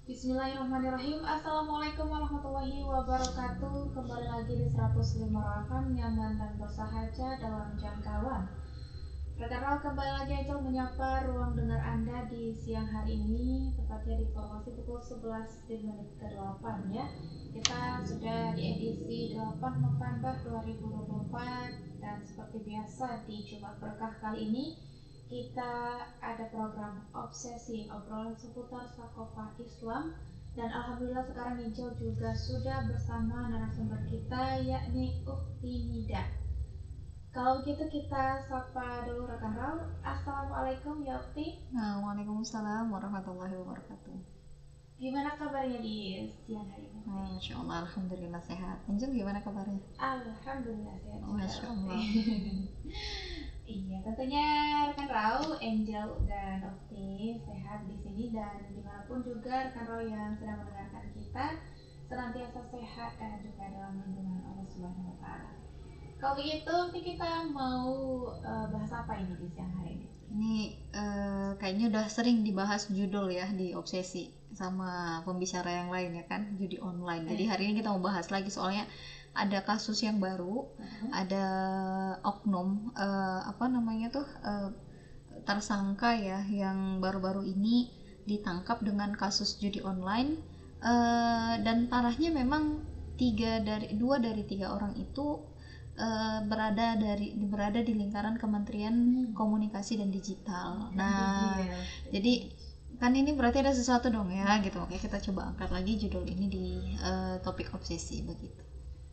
Bismillahirrahmanirrahim. Assalamualaikum warahmatullahi wabarakatuh. Kembali lagi di 105 FM, nyaman dan bersahaja dalam jangkauan. Rekan kembali lagi aja menyapa ruang dengar Anda di siang hari ini, tepatnya di informasi pukul 11 di menit ke-8 ya. Kita sudah di edisi 8 November 2024 dan seperti biasa di Jumat Berkah kali ini kita ada program obsesi obrolan seputar sakofah Islam, dan alhamdulillah sekarang Ninjau juga sudah bersama narasumber kita yakni Ukti Nida. Kalau gitu kita sapa dulu rekan Raul. Assalamualaikum ya Ukti. Waalaikumsalam warahmatullahi wabarakatuh. Gimana kabarnya di siang hari ini? Masya Allah, alhamdulillah sehat. Angel gimana kabarnya? Alhamdulillah sehat. Masya Allah. Iya, tentunya rekan Rau, Angel dan Okti sehat di sini dan dimanapun juga rekan Rau yang sedang mendengarkan kita senantiasa sehat dan juga dalam lindungan Allah Subhanahu Wa Taala. Kalau begitu, kita mau bahas apa ini di siang hari ini? Ini kayaknya udah sering dibahas judul ya di obsesi sama pembicara yang lain ya kan, judi online. Jadi hari ini kita mau bahas lagi soalnya ada kasus yang baru, ada oknum tersangka ya yang baru-baru ini ditangkap dengan kasus judi online, dan parahnya memang 2 dari 3 orang itu berada di lingkaran Kementerian Komunikasi dan Digital. Nah, jadi kan ini berarti ada sesuatu dong ya gitu. Oke, kita coba angkat lagi judul ini di topik obsesi begitu.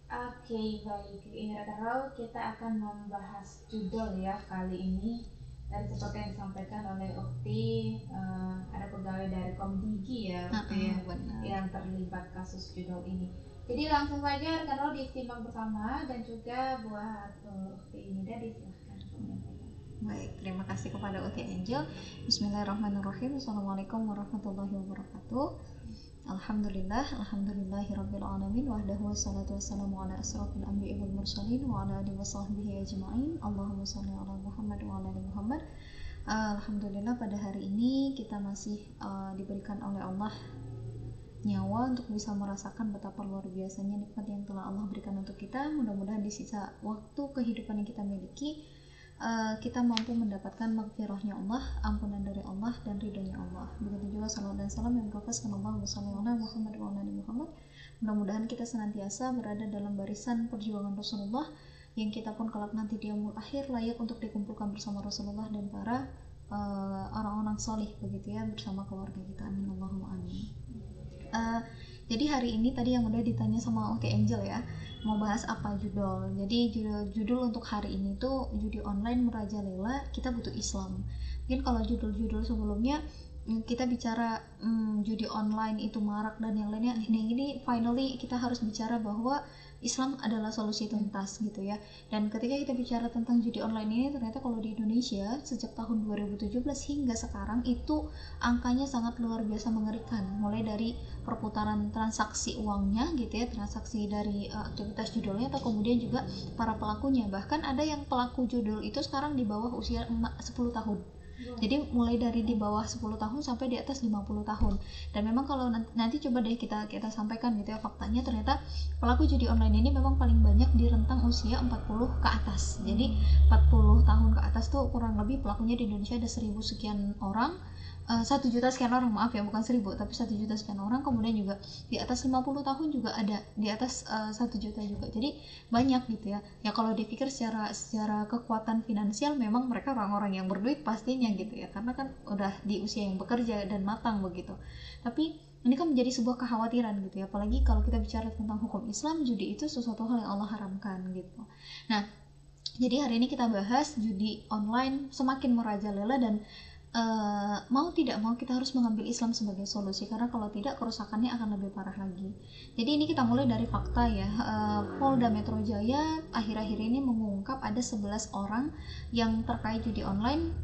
Oke, baik. Rekan kita akan membahas judul ya kali ini. Dan seperti yang disampaikan oleh Ukti, ada pegawai dari Komdigi ya, yang terlibat kasus judul ini. Jadi langsung saja rekan disimak bersama dan juga buat Ukti Nida disilahkan. Baik, terima kasih kepada Ukti Angel. Bismillahirrahmanirrahim. Assalamualaikum warahmatullahi wabarakatuh. Alhamdulillahirabbil alamin wahdahu wassalatu wassalamu ala asrofil anbiya'i wal mursalin wa ala alihi washabbihi ajma'in. Allahumma shalli ala Muhammad wa ala ali Muhammad. Alhamdulillah pada hari ini kita masih diberikan oleh Allah nyawa untuk bisa merasakan betapa luar biasanya nikmat yang telah Allah berikan untuk kita. Mudah-mudahan di sisa waktu kehidupan yang kita miliki kita mampu mendapatkan maghfirahnya Allah, ampunan dari Allah dan ridhonya Allah. Begitu juga salawat dan salam yang berkaskan Allah Muhammad wa ali Muhammad. Mudah-mudahan kita senantiasa berada dalam barisan perjuangan Rasulullah, yang kita pun kelak nanti di yaumul akhir layak untuk dikumpulkan bersama Rasulullah dan para orang-orang salih begitu ya, bersama keluarga kita. Amin Allahumma amin. Jadi hari ini tadi yang udah ditanya sama Oke Angel ya, mau bahas apa judul. Jadi judul untuk hari ini tuh judi online merajalela, kita butuh Islam. Mungkin kalau judul-judul sebelumnya kita bicara judi online itu marak dan yang lainnya, ini finally kita harus bicara bahwa Islam adalah solusi tuntas gitu ya. Dan ketika kita bicara tentang judi online ini, ternyata kalau di Indonesia sejak tahun 2017 hingga sekarang itu angkanya sangat luar biasa mengerikan. Mulai dari perputaran transaksi uangnya gitu ya, transaksi dari aktivitas judulnya, atau kemudian juga para pelakunya. Bahkan ada yang pelaku judul itu sekarang di bawah usia 10 tahun. Jadi mulai dari di bawah 10 tahun sampai di atas 50 tahun. Dan memang kalau nanti coba deh kita sampaikan gitu ya faktanya, ternyata pelaku judi online ini memang paling banyak di rentang usia 40 ke atas. Jadi 40 tahun ke atas tuh kurang lebih pelakunya di Indonesia ada 1000 sekian orang. 1 juta sekian orang, maaf ya, bukan 1000 tapi 1 juta sekian orang. Kemudian juga di atas 50 tahun juga ada, di atas 1 juta juga. Jadi banyak gitu ya. Ya kalau dipikir secara kekuatan finansial memang mereka orang-orang yang berduit pastinya gitu ya, karena kan udah di usia yang bekerja dan matang begitu. Tapi ini kan menjadi sebuah kekhawatiran gitu ya, apalagi kalau kita bicara tentang hukum Islam, judi itu sesuatu hal yang Allah haramkan gitu. Nah, jadi hari ini kita bahas judi online semakin merajalela, dan mau tidak mau kita harus mengambil Islam sebagai solusi, karena kalau tidak kerusakannya akan lebih parah lagi. Jadi ini kita mulai dari fakta ya. Polda Metro Jaya akhir-akhir ini mengungkap ada 11 orang yang terkait judi online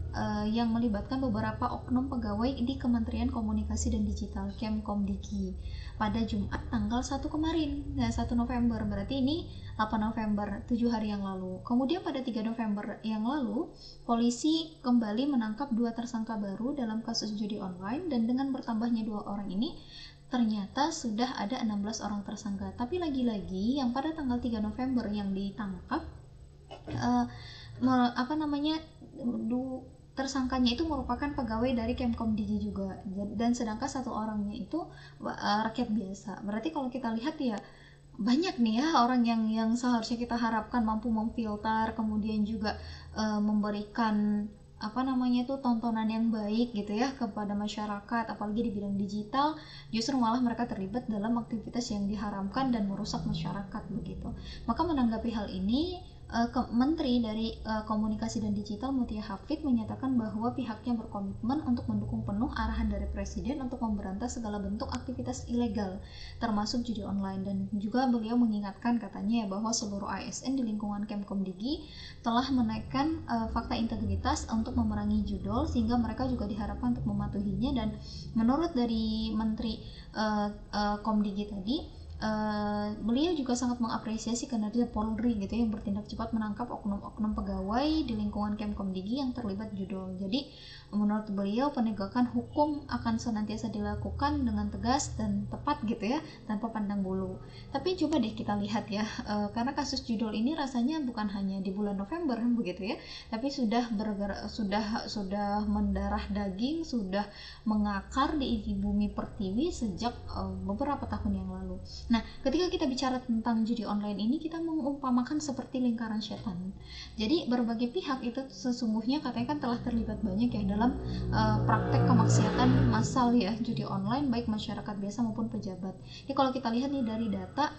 yang melibatkan beberapa oknum pegawai di Kementerian Komunikasi dan Digital Kemkomdigi pada Jumat tanggal 1 kemarin. Nah, 1 November berarti ini 8 November, 7 hari yang lalu. Kemudian pada 3 November yang lalu, polisi kembali menangkap 2 tersangka baru dalam kasus judi online, dan dengan bertambahnya 2 orang ini, ternyata sudah ada 16 orang tersangka. Tapi lagi-lagi yang pada tanggal 3 November yang ditangkap tersangkanya itu merupakan pegawai dari Kemkomdigi juga, dan sedangkan satu orangnya itu rakyat biasa. Berarti kalau kita lihat ya banyak nih ya orang yang seharusnya kita harapkan mampu memfilter, kemudian juga memberikan tontonan yang baik gitu ya kepada masyarakat, apalagi di bidang digital, justru malah mereka terlibat dalam aktivitas yang diharamkan dan merusak masyarakat begitu. Maka menanggapi hal ini, Menteri dari Komunikasi dan Digital Mutia Hafid menyatakan bahwa pihaknya berkomitmen untuk mendukung penuh arahan dari Presiden untuk memberantas segala bentuk aktivitas ilegal, termasuk judi online. Dan juga beliau mengingatkan katanya ya bahwa seluruh ASN di lingkungan Kemkomdigi telah menaikkan fakta integritas untuk memerangi judol, sehingga mereka juga diharapkan untuk mematuhinya. Dan menurut dari Menteri Komdigi tadi, beliau juga sangat mengapresiasi kinerja Polri gitu yang bertindak cepat menangkap oknum-oknum pegawai di lingkungan Kemkomdigi yang terlibat judol. Jadi menurut beliau penegakan hukum akan senantiasa dilakukan dengan tegas dan tepat gitu ya, tanpa pandang bulu. Tapi coba deh kita lihat ya, karena kasus judol ini rasanya bukan hanya di bulan November begitu ya, tapi sudah mendarah daging, sudah mengakar di bumi pertiwi sejak beberapa tahun yang lalu. Nah, ketika kita bicara tentang judi online ini, kita mengumpamakan seperti lingkaran setan. Jadi berbagai pihak itu sesungguhnya katanya kan telah terlibat banyak ya dalam praktek kemaksiatan massal ya judi online, baik masyarakat biasa maupun pejabat. Ya kalau kita lihat nih dari data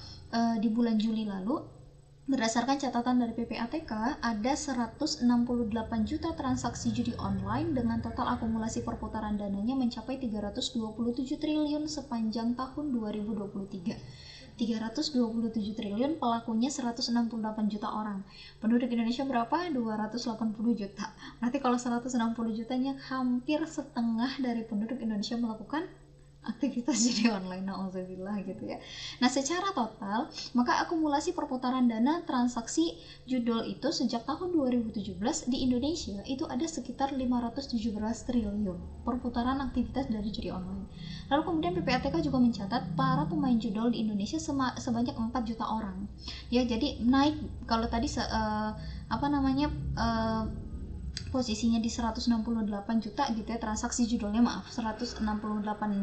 di bulan Juli lalu, berdasarkan catatan dari PPATK, ada 168 juta transaksi judi online dengan total akumulasi perputaran dananya mencapai 327 triliun sepanjang tahun 2023. 327 triliun, pelakunya 168 juta orang. Penduduk Indonesia berapa? 280 juta. Berarti kalau 160 jutanya hampir setengah dari penduduk Indonesia melakukan aktivitas judi online, na'udzubillah gitu ya. Nah, secara total, maka akumulasi perputaran dana transaksi judol itu sejak tahun 2017 di Indonesia itu ada sekitar 517 triliun perputaran aktivitas dari judi online. Lalu kemudian PPATK juga mencatat para pemain judol di Indonesia sebanyak 4 juta orang. Ya, jadi naik kalau tadi posisinya di 168 juta gitu ya transaksi judulnya, 168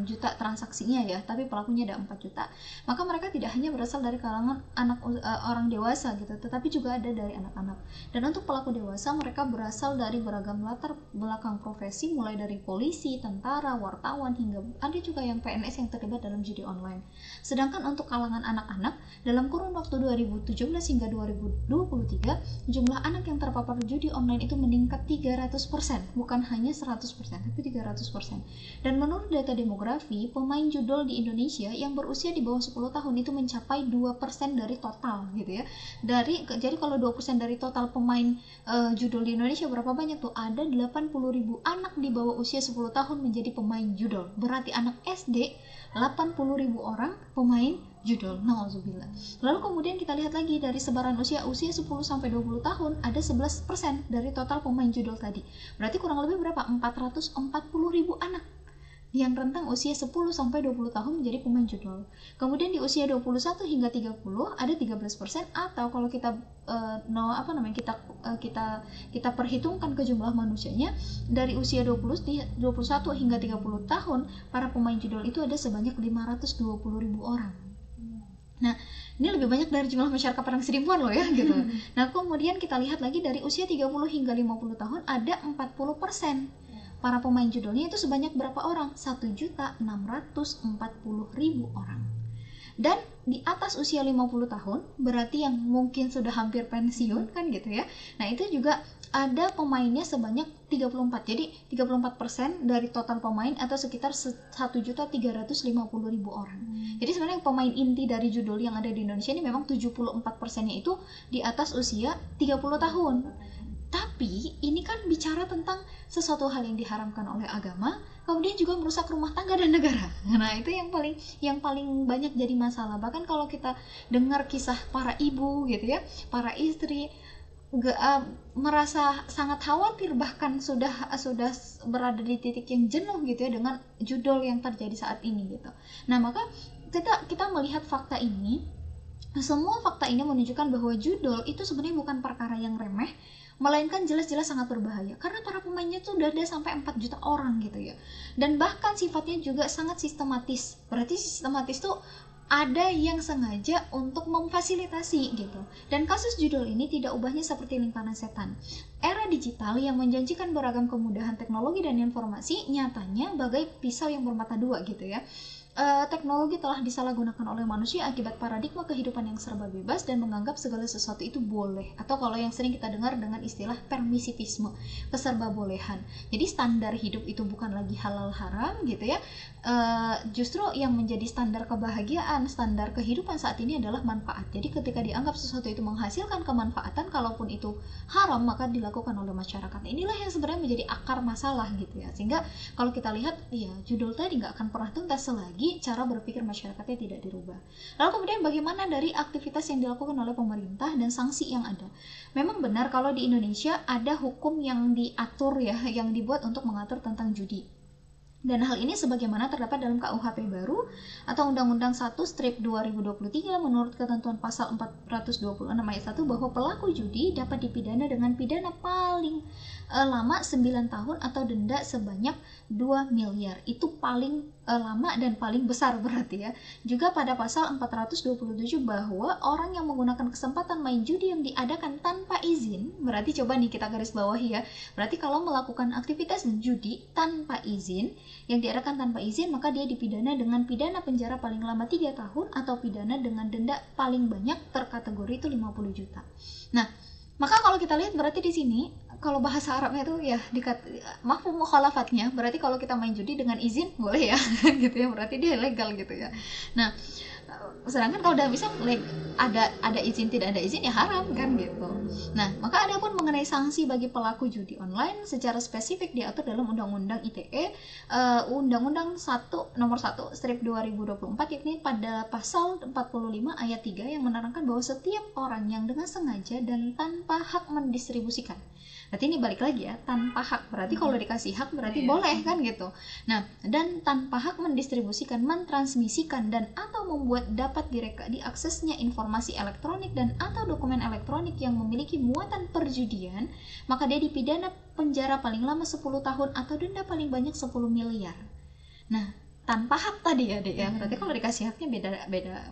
juta transaksinya ya, tapi pelakunya ada 4 juta. Maka mereka tidak hanya berasal dari kalangan orang dewasa gitu, tetapi juga ada dari anak-anak. Dan untuk pelaku dewasa, mereka berasal dari beragam latar belakang profesi, mulai dari polisi, tentara, wartawan, hingga ada juga yang PNS yang terlibat dalam judi online. Sedangkan untuk kalangan anak-anak, dalam kurun waktu 2017 hingga 2023, jumlah anak yang terpapar judi online itu meningkat 300%, bukan hanya 100%, tapi 300%. Dan menurut data demografi, pemain judol di Indonesia yang berusia di bawah 10 tahun itu mencapai 2% dari total gitu ya. Jadi kalau 2% dari total pemain judol di Indonesia, berapa banyak tuh? Ada 80.000 anak di bawah usia 10 tahun menjadi pemain judol. Berarti anak SD 80.000 orang pemain judol, na'udzubillah. Lalu kemudian kita lihat lagi dari sebaran usia 10 sampai 20 tahun, ada 11% dari total pemain judol tadi. Berarti kurang lebih berapa? 440.000 anak yang rentang usia 10 sampai 20 tahun menjadi pemain judol. Kemudian di usia 21 hingga 30 ada 13%, atau kalau kita kita perhitungkan ke jumlah manusianya, dari usia 21 hingga 30 tahun para pemain judol itu ada sebanyak 520.000 orang. Nah, ini lebih banyak dari jumlah masyarakat Padang Sidimpuan loh ya gitu. Nah, kemudian kita lihat lagi dari usia 30 hingga 50 tahun ada 40%. Para pemain judolnya itu sebanyak berapa orang? 1.640.000 orang. Dan di atas usia 50 tahun, berarti yang mungkin sudah hampir pensiun kan gitu ya. Nah, itu juga ada pemainnya sebanyak 34. Jadi 34% dari total pemain atau sekitar 1.350.000 orang. Jadi sebenarnya pemain inti dari judol yang ada di Indonesia ini memang 74%-nya itu di atas usia 30 tahun. Tapi ini kan bicara tentang sesuatu hal yang diharamkan oleh agama, kemudian juga merusak rumah tangga dan negara. Nah, itu yang paling banyak jadi masalah. Bahkan kalau kita dengar kisah para ibu gitu ya, para istri, merasa sangat khawatir, bahkan sudah berada di titik yang jenuh gitu ya dengan judul yang terjadi saat ini gitu. Nah, maka kita melihat fakta ini, semua fakta ini menunjukkan bahwa judul itu sebenarnya bukan perkara yang remeh, melainkan jelas-jelas sangat berbahaya karena para pemainnya tuh udah ada sampai 4 juta orang gitu ya. Dan bahkan sifatnya juga sangat sistematis. Berarti sistematis tuh ada yang sengaja untuk memfasilitasi gitu. Dan kasus judul ini tidak ubahnya seperti lingkaran setan. Era digital yang menjanjikan beragam kemudahan teknologi dan informasi nyatanya bagai pisau yang bermata dua gitu ya. Teknologi telah disalahgunakan oleh manusia akibat paradigma kehidupan yang serba bebas dan menganggap segala sesuatu itu boleh, atau kalau yang sering kita dengar dengan istilah permisivisme, keserba-bolehan. Jadi standar hidup itu bukan lagi halal haram gitu ya. Justru yang menjadi standar kebahagiaan, standar kehidupan saat ini adalah manfaat. Jadi ketika dianggap sesuatu itu menghasilkan kemanfaatan, kalaupun itu haram maka dilakukan oleh masyarakat. Inilah yang sebenarnya menjadi akar masalah gitu ya. Sehingga kalau kita lihat ya judul tadi nggak akan pernah tuntas selagi cara berpikir masyarakatnya tidak dirubah. Lalu kemudian bagaimana dari aktivitas yang dilakukan oleh pemerintah dan sanksi yang ada? Memang benar kalau di Indonesia ada hukum yang diatur ya, yang dibuat untuk mengatur tentang judi. Dan hal ini sebagaimana terdapat dalam KUHP baru atau Undang-Undang 1/2023 menurut ketentuan pasal 426 ayat 1 bahwa pelaku judi dapat dipidana dengan pidana paling lama 9 tahun atau denda sebanyak 2 miliar. Itu paling lama dan paling besar berarti ya. Juga pada pasal 427 bahwa orang yang menggunakan kesempatan main judi yang diadakan tanpa izin, berarti coba nih kita garis bawahi ya. Berarti kalau melakukan aktivitas judi tanpa izin, yang diadakan tanpa izin, maka dia dipidana dengan pidana penjara paling lama 3 tahun atau pidana dengan denda paling banyak terkategori itu 50 juta. Nah, maka kalau kita lihat berarti di sini kalau bahasa Arabnya itu ya mafhum mukhalafatnya, berarti kalau kita main judi dengan izin boleh ya gitu ya, berarti dia legal gitu ya. Nah, sedangkan kalau udah bisa ada izin tidak ada izin ya haram kan gitu. Nah, maka ada pun mengenai sanksi bagi pelaku judi online secara spesifik diatur dalam Undang-Undang ITE Undang-Undang nomor 1/2024 yakni pada pasal 45 ayat 3 yang menerangkan bahwa setiap orang yang dengan sengaja dan tanpa hak mendistribusikan. Berarti ini balik lagi ya, tanpa hak. Berarti kalau dikasih hak berarti boleh kan gitu. Nah, dan tanpa hak mendistribusikan, mentransmisikan dan atau membuat dapat diaksesnya informasi elektronik dan atau dokumen elektronik yang memiliki muatan perjudian, maka dia dipidana penjara paling lama 10 tahun atau denda paling banyak 10 miliar. Nah, tanpa hak tadi ya Dek ya, berarti kalau dikasih haknya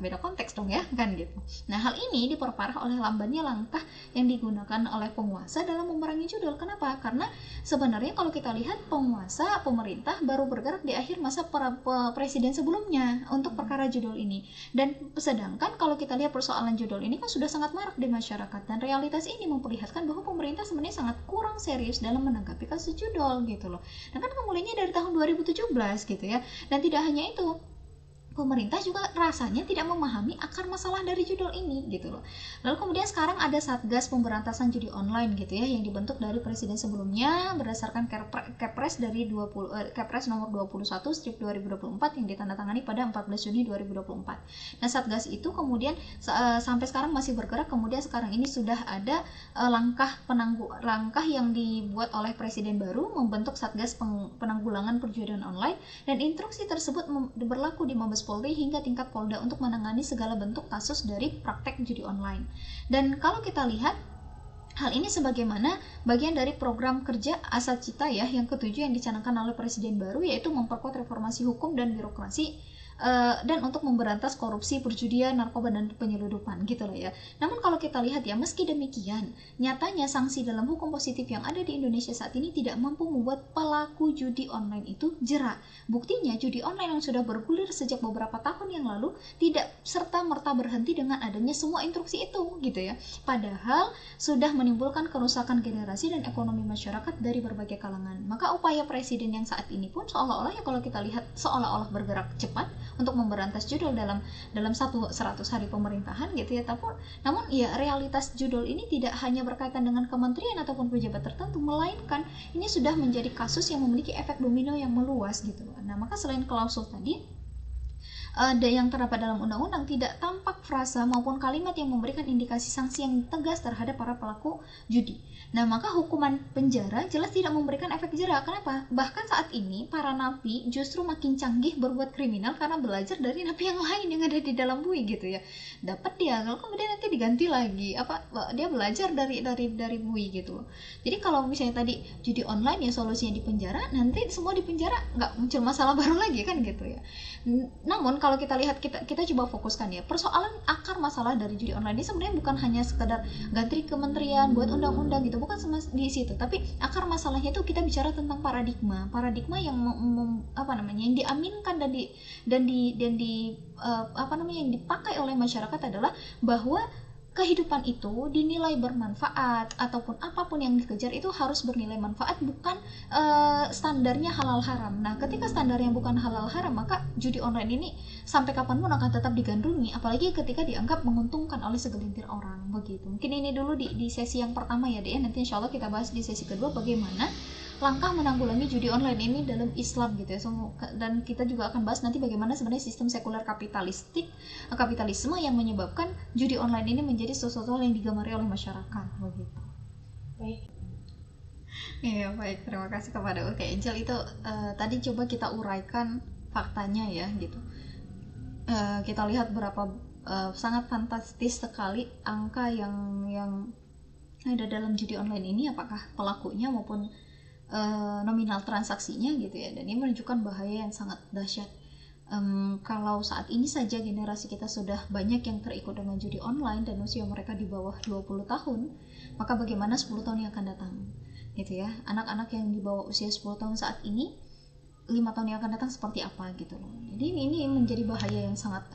beda konteks dong ya kan gitu. Nah, hal ini diperparah oleh lambannya langkah yang digunakan oleh penguasa dalam memerangi judul. Kenapa? Karena sebenarnya kalau kita lihat penguasa, pemerintah baru bergerak di akhir masa presiden sebelumnya untuk perkara judul ini. Dan sedangkan kalau kita lihat persoalan judul ini kan sudah sangat marak di masyarakat, dan realitas ini memperlihatkan bahwa pemerintah sebenarnya sangat kurang serius dalam menanggapi kasus judul gitu loh. Dan kan mulainya dari tahun 2017 gitu ya. Dan tidak hanya itu, pemerintah juga rasanya tidak memahami akar masalah dari judul ini gitu loh. Lalu kemudian sekarang ada Satgas Pemberantasan Judi Online gitu ya, yang dibentuk dari presiden sebelumnya berdasarkan Kepres dari Kepres nomor 21/2024 yang ditandatangani pada 14 Juni 2024. Nah, Satgas itu kemudian sampai sekarang masih bergerak. Kemudian sekarang ini sudah ada langkah yang dibuat oleh presiden baru membentuk Satgas Penanggulangan Perjudian Online, dan instruksi tersebut berlaku di Mabes Polri hingga tingkat Polda untuk menangani segala bentuk kasus dari praktek judi online. Dan kalau kita lihat hal ini sebagaimana bagian dari program kerja Asacita ya, yang ketujuh yang dicanangkan oleh presiden baru, yaitu memperkuat reformasi hukum dan birokrasi dan untuk memberantas korupsi, perjudian, narkoba, dan penyeludupan gitu lah ya. Namun kalau kita lihat ya, meski demikian, nyatanya sanksi dalam hukum positif yang ada di Indonesia saat ini tidak mampu membuat pelaku judi online itu jerak. Buktinya judi online yang sudah bergulir sejak beberapa tahun yang lalu tidak serta-merta berhenti dengan adanya semua instruksi itu gitu ya. Padahal sudah menimbulkan kerusakan generasi dan ekonomi masyarakat dari berbagai kalangan. Maka upaya presiden yang saat ini pun seolah-olah ya, kalau kita lihat seolah-olah bergerak cepat untuk memberantas judul dalam 100 hari pemerintahan gitu ya. Namun ya, realitas judul ini tidak hanya berkaitan dengan kementerian ataupun pejabat tertentu, melainkan ini sudah menjadi kasus yang memiliki efek domino yang meluas gitu. Nah, maka selain klausul tadi, yang terdapat dalam undang-undang tidak tampak frasa maupun kalimat yang memberikan indikasi sanksi yang tegas terhadap para pelaku judi. Nah, maka hukuman penjara jelas tidak memberikan efek jera. Kenapa? Bahkan saat ini para napi justru makin canggih berbuat kriminal karena belajar dari napi yang lain yang ada di dalam bui gitu ya. Dapat dia, kalau kemudian nanti diganti lagi dia belajar dari bui gitu. Jadi kalau misalnya tadi judi online ya solusinya di penjara, nanti semua di penjara nggak muncul masalah baru lagi kan gitu ya. Namun kalau kita lihat, kita coba fokuskan ya, persoalan akar masalah dari judi online ini sebenarnya bukan hanya sekedar ganti kementerian buat undang-undang gitu, bukan sama di situ, tapi akar masalahnya itu kita bicara tentang paradigma yang yang diaminkan dan yang dipakai oleh masyarakat adalah bahwa kehidupan itu dinilai bermanfaat ataupun apapun yang dikejar itu harus bernilai manfaat, bukan standarnya halal haram. Nah, ketika standarnya bukan halal haram, maka judi online ini sampai kapanpun akan tetap digandrungi, apalagi ketika dianggap menguntungkan oleh segelintir orang begitu. Mungkin ini dulu di sesi yang pertama ya, Dea. Nanti insya Allah kita bahas di sesi kedua bagaimana langkah menanggulangi judi online ini dalam Islam gitu ya. Dan kita juga akan bahas nanti bagaimana sebenarnya sistem sekuler kapitalisme yang menyebabkan judi online ini menjadi sesuatu yang digemari oleh masyarakat begitu. Baik. Iya, baik, terima kasih kepada Oke Angel. Itu tadi coba kita uraikan faktanya ya gitu. Kita lihat berapa sangat fantastis sekali angka yang ada dalam judi online ini, apakah pelakunya maupun nominal transaksinya gitu ya. Dan ini menunjukkan bahaya yang sangat dahsyat. Kalau saat ini saja generasi kita sudah banyak yang terikut dengan judi online dan usia mereka di bawah 20 tahun, maka bagaimana 10 tahun yang akan datang gitu ya. Anak-anak yang di bawah usia 10 tahun saat ini, 5 tahun yang akan datang seperti apa gitu loh. Jadi ini menjadi bahaya yang sangat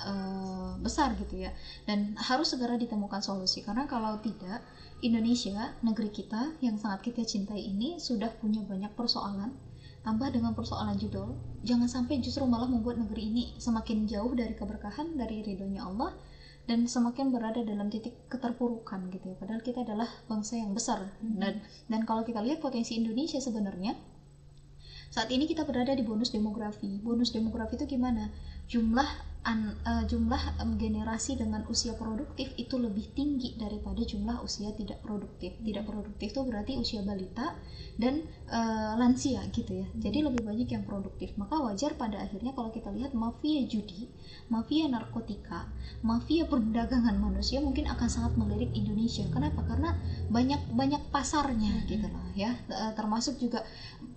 besar gitu ya, dan harus segera ditemukan solusi, karena kalau tidak, Indonesia, negeri kita yang sangat kita cintai ini sudah punya banyak persoalan, tambah dengan persoalan judul, jangan sampai justru malah membuat negeri ini semakin jauh dari keberkahan, dari ridhonya Allah, dan semakin berada dalam titik keterpurukan gitu ya. Padahal kita adalah bangsa yang besar, dan kalau kita lihat potensi Indonesia sebenarnya saat ini kita berada di bonus demografi. Bonus demografi itu gimana? Jumlah generasi dengan usia produktif itu lebih tinggi daripada jumlah usia tidak produktif. Tidak produktif itu berarti usia balita dan lansia gitu ya. Jadi lebih banyak yang produktif. Maka wajar pada akhirnya kalau kita lihat mafia judi, mafia narkotika, mafia perdagangan manusia mungkin akan sangat melirik Indonesia. Kenapa? Karena banyak pasarnya gitu loh ya. Termasuk juga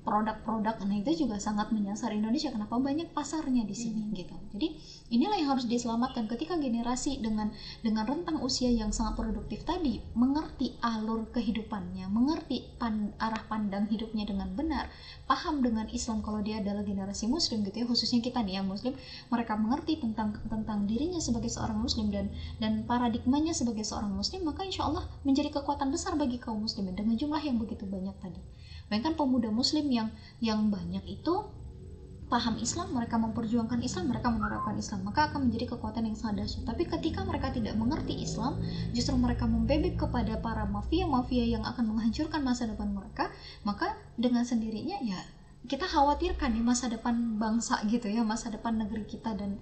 produk-produk, nah itu juga sangat menyasar Indonesia. Kenapa? Banyak pasarnya di sini gitu. Jadi inilah yang harus diselamatkan ketika generasi dengan rentang usia yang sangat produktif tadi mengerti alur kehidupannya, mengerti arah pandang hidupnya dengan benar, paham dengan Islam kalau dia adalah generasi muslim gitu ya, khususnya kita nih yang muslim, mereka mengerti tentang dirinya sebagai seorang muslim dan paradigmanya sebagai seorang muslim, maka insya Allah menjadi kekuatan besar bagi kaum muslimin dengan jumlah yang begitu banyak tadi. Bayangkan pemuda muslim yang banyak itu paham Islam, mereka memperjuangkan Islam, mereka menerapkan Islam, maka akan menjadi kekuatan yang sangat dahsyat. Tapi ketika mereka tidak mengerti Islam, justru mereka membebek kepada para mafia yang akan menghancurkan masa depan mereka, maka dengan sendirinya ya kita khawatirkan di masa depan bangsa gitu ya, masa depan negeri kita dan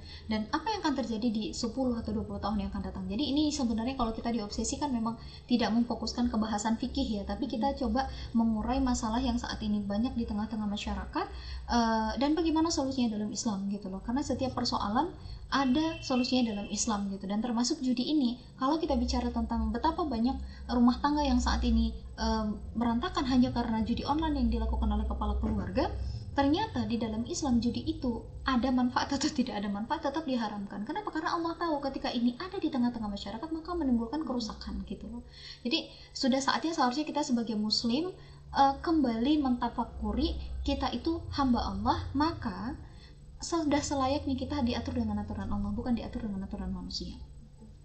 apa yang akan terjadi di 10 atau 20 tahun yang akan datang. Jadi ini sebenarnya kalau kita diobsesikan memang tidak memfokuskan ke bahasan fikih ya, tapi kita coba mengurai masalah yang saat ini banyak di tengah-tengah masyarakat, dan bagaimana solusinya dalam Islam gitu loh. Karena setiap persoalan ada solusinya dalam Islam gitu, dan termasuk judi ini. Kalau kita bicara tentang betapa banyak rumah tangga yang saat ini berantakan hanya karena judi online yang dilakukan oleh kepala keluarga, ternyata di dalam Islam judi itu ada manfaat atau tidak ada manfaat tetap diharamkan. Kenapa? Karena Allah tahu ketika ini ada di tengah-tengah masyarakat maka menimbulkan kerusakan gitu loh. Jadi sudah saatnya seharusnya kita sebagai muslim kembali mentafakuri kita itu hamba Allah, maka sudah selayaknya kita diatur dengan aturan Allah, bukan diatur dengan aturan manusia.